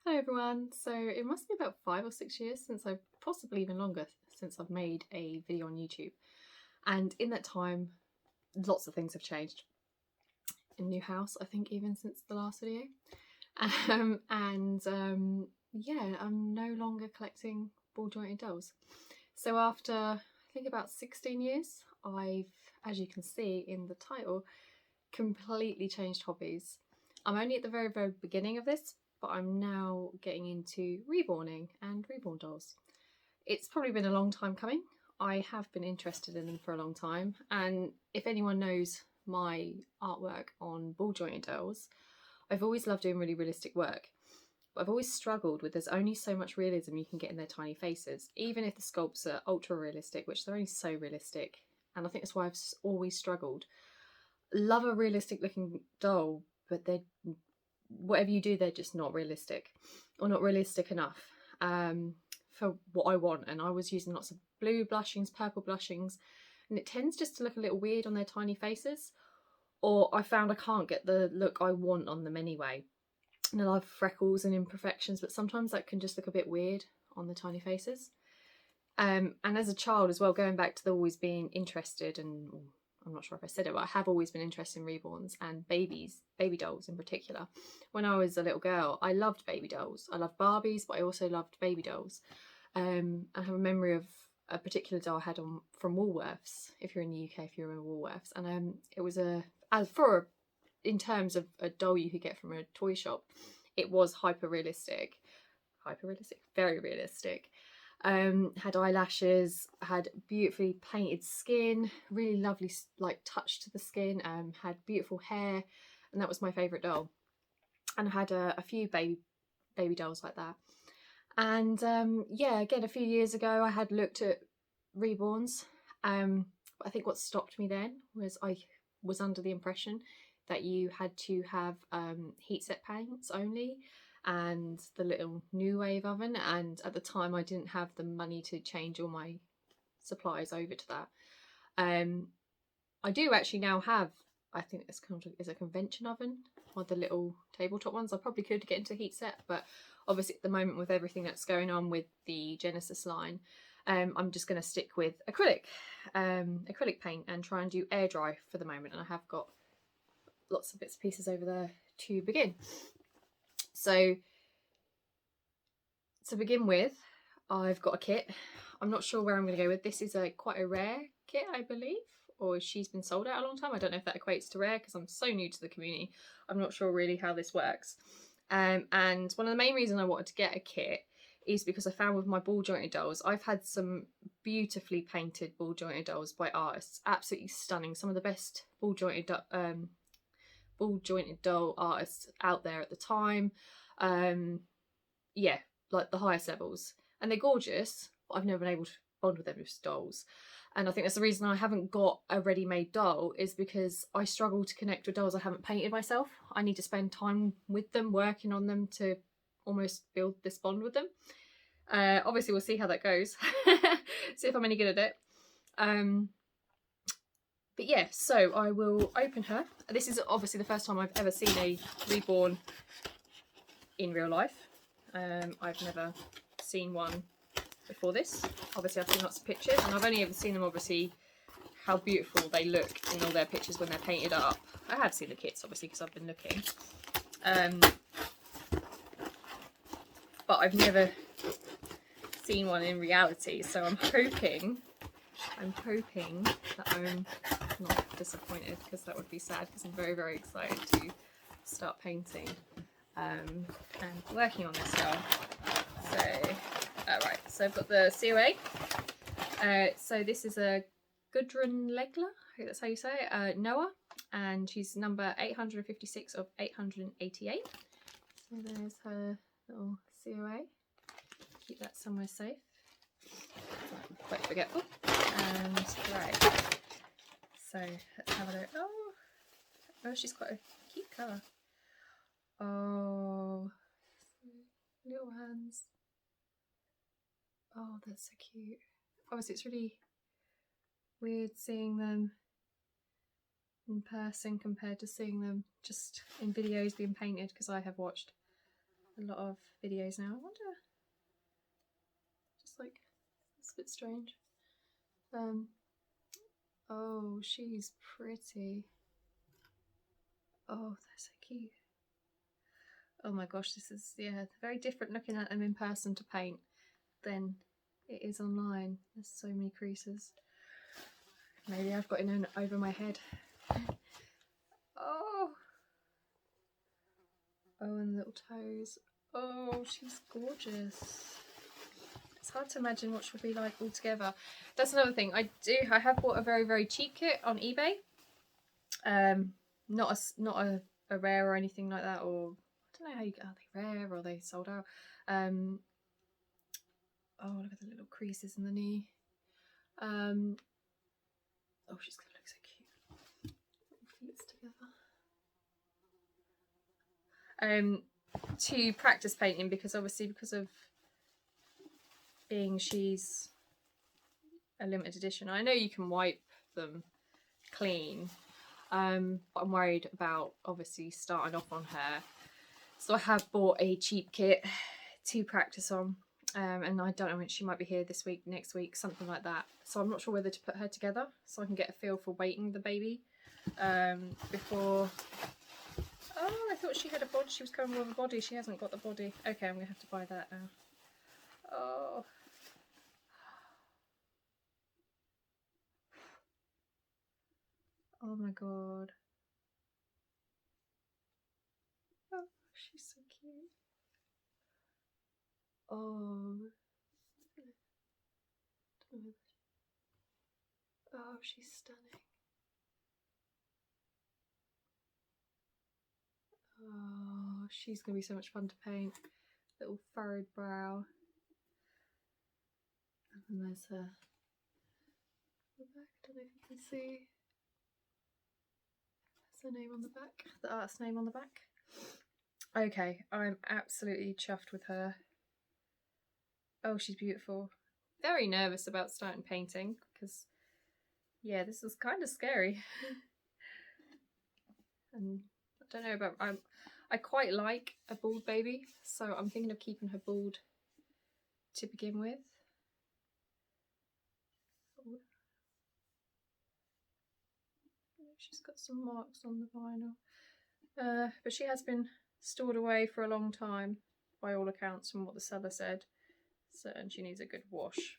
Hello everyone, so it must be about 5 or 6 years since I've, possibly even longer, since I've made a video on YouTube, and in that time lots of things have changed. A new house, I think, even since the last video, yeah, I'm no longer collecting ball jointed dolls. So after I think about 16 years, I've, as you can see in the title, completely changed hobbies. I'm only at the very beginning of this, but I'm now getting into reborning and reborn dolls. It's probably been a long time coming. I have been interested in them for a long time, and if anyone knows my artwork on ball jointed dolls, I've always loved doing really realistic work, but I've always struggled with there's only so much realism you can get in their tiny faces, even if the sculpts are ultra realistic, which they're only so realistic, and I think that's why I've always struggled. Love a realistic looking doll, but they're, whatever you do, they're just not realistic, or not realistic enough for what I want. And I was using lots of blue blushings, purple blushings, and it tends just to look a little weird on their tiny faces, or I found I can't get the look I want on them anyway. And I love freckles and imperfections, but sometimes that can just look a bit weird on the tiny faces. And as a child as well, going back to the always being interested, and I'm not sure if I said it, but I have always been interested in reborns and baby dolls in particular. When I was a little girl, I loved baby dolls. I loved Barbies, but I also loved baby dolls. I have a memory of a particular doll I had on from Woolworths, if you're in the UK, if you remember Woolworths, and it was in terms of a doll you could get from a toy shop, it was very realistic. Had eyelashes, had beautifully painted skin, really lovely like touch to the skin, had beautiful hair, and that was my favourite doll. And I had a few baby dolls like that. And yeah, again, a few years ago I had looked at reborns. But I think what stopped me then was I was under the impression that you had to have heat set paints only, and the little new wave oven, and at the time I didn't have the money to change all my supplies over to that. I do actually now have, I think it's called, is a convention oven, or the little tabletop ones. I probably could get into heat set, but obviously at the moment with everything that's going on with the Genesis line, I'm just going to stick with acrylic paint and try and do air dry for the moment, and I have got lots of bits and pieces over there to begin. So to begin with, I've got a kit. I'm not sure where I'm going to go with. This is quite a rare kit, I believe, or she's been sold out a long time. I don't know if that equates to rare because I'm so new to the community. I'm not sure really how this works. And one of the main reasons I wanted to get a kit is because I found with my ball jointed dolls, I've had some beautifully painted ball jointed dolls by artists, absolutely stunning. Some of the best ball jointed doll artists out there at the time. Yeah, like the highest levels, and they're gorgeous, but I've never been able to bond with them as dolls. And I think that's the reason I haven't got a ready-made doll, is because I struggle to connect with dolls I haven't painted myself. I need to spend time with them, working on them, to almost build this bond with them. Obviously we'll see how that goes. See if I'm any good at it. But yeah, so I will open her. This is obviously the first time I've ever seen a reborn in real life. I've never seen one before this. Obviously I've seen lots of pictures, and I've only ever seen them obviously how beautiful they look in all their pictures when they're painted up. I have seen the kits obviously because I've been looking, but I've never seen one in reality, so I'm hoping that I'm not disappointed, because that would be sad, because I'm very excited to start painting and working on this doll. So right, so I've got the COA. So this is a Gudrun Legler, I think that's how you say it, Noah, and she's number 856 of 888. So there's her little COA. Keep that somewhere safe. I'm quite forgetful. And right, so let's have a look. Oh, she's quite a cute colour. Oh, little hands. Oh, that's so cute. Obviously it's really weird seeing them in person compared to seeing them just in videos being painted, because I have watched a lot of videos now. I wonder, just like, it's a bit strange. Oh, she's pretty. Oh, they're so cute. Oh my gosh, this is, yeah, very different looking at them in person to paint than it is online. There's so many creases. Maybe I've got it in over my head. Oh. Oh, and little toes. Oh, she's gorgeous. It's hard to imagine what she'll be like all together. That's another thing. I have bought a very, very cheap kit on eBay. Not a rare or anything like that, or I don't know how are they rare or are they sold out? Oh, look at the little creases in the knee. Oh, she's gonna look so cute. Feet together. To practice painting, because obviously because of being she's a limited edition, I know you can wipe them clean. But I'm worried about obviously starting off on her, so I have bought a cheap kit to practice on, and I don't know when she might be here, this week, next week, something like that. So I'm not sure whether to put her together so I can get a feel for weighting the baby before. Oh, I thought she had a body. She was coming with a body. She hasn't got the body. Okay, I'm gonna have to buy that now. Oh. Oh my god. Oh, she's so cute. Oh. Oh, she's stunning. Oh, she's going to be so much fun to paint. Little furrowed brow. And then there's her the back. I don't know if you can see. There's her name on the back. The artist's name on the back. Okay, I'm absolutely chuffed with her. Oh, she's beautiful. Very nervous about starting painting because, yeah, this is kind of scary. And I don't know about, I quite like a bald baby, so I'm thinking of keeping her bald to begin with. She's got some marks on the vinyl, but she has been stored away for a long time by all accounts from what the seller said, so, and she needs a good wash.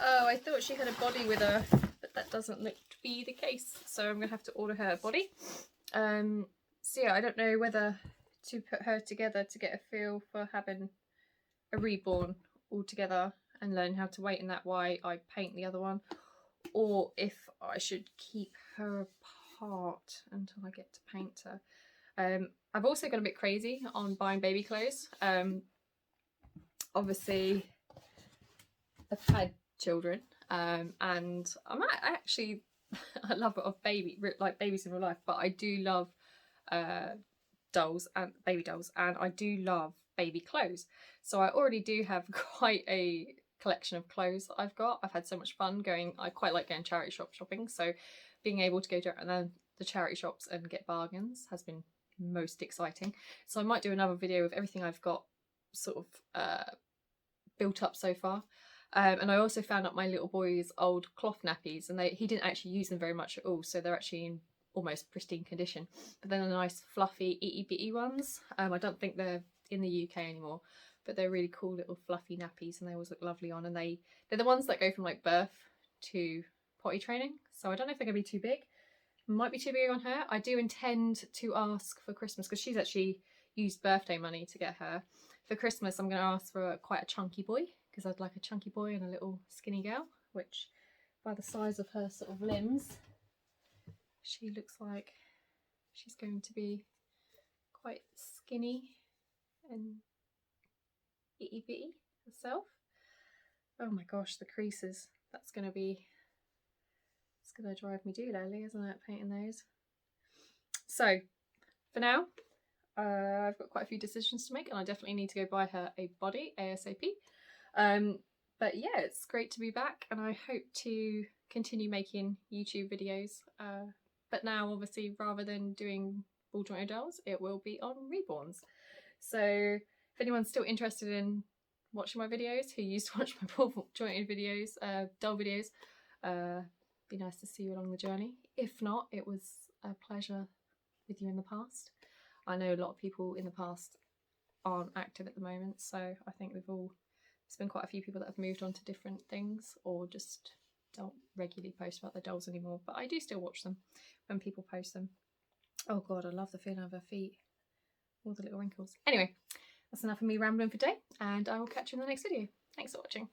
Oh, I thought she had a body with her, but that doesn't look to be the case, so I'm gonna have to order her a body. So yeah, I don't know whether to put her together to get a feel for having a reborn all together and learn how to wait in that while I paint the other one, or if I should keep her apart until I get to paint her. I've also gone a bit crazy on buying baby clothes. Obviously I've had children, and I'm actually I love like babies in real life, but I do love dolls and baby dolls, and I do love baby clothes. So I already do have quite a collection of clothes that I've got. I've had so much fun going. I quite like going charity shop shopping, so being able to go to the charity shops and get bargains has been most exciting. So I might do another video of everything I've got sort of built up so far. And I also found out my little boy's old cloth nappies, and he didn't actually use them very much at all, so they're actually in almost pristine condition. But then the nice fluffy itty bitty ones, I don't think they're in the UK anymore, but they're really cool little fluffy nappies, and they always look lovely on, and they're the ones that go from like birth to potty training, so I don't know if they're gonna be too big. Might be too big on her. I do intend to ask for Christmas, because she's actually used birthday money to get her. For Christmas I'm going to ask for quite a chunky boy, because I'd like a chunky boy and a little skinny girl, which by the size of her sort of limbs, she looks like she's going to be quite skinny and itty bitty herself. Oh my gosh, the creases. It's going to drive me doolally, isn't it, painting those? So for now, I've got quite a few decisions to make, and I definitely need to go buy her a body ASAP. But yeah, it's great to be back, and I hope to continue making YouTube videos. But now, obviously, rather than doing ball jointed dolls, it will be on reborns. So if anyone's still interested in watching my videos, who used to watch my ball jointed videos, doll videos, be nice to see you along the journey. If not, it was a pleasure with you in the past. I know a lot of people in the past aren't active at the moment, so I think there's been quite a few people that have moved on to different things or just don't regularly post about their dolls anymore, but I do still watch them when people post them. Oh god, I love the feeling of her feet, all the little wrinkles. Anyway, that's enough of me rambling for today, and I will catch you in the next video. Thanks for watching.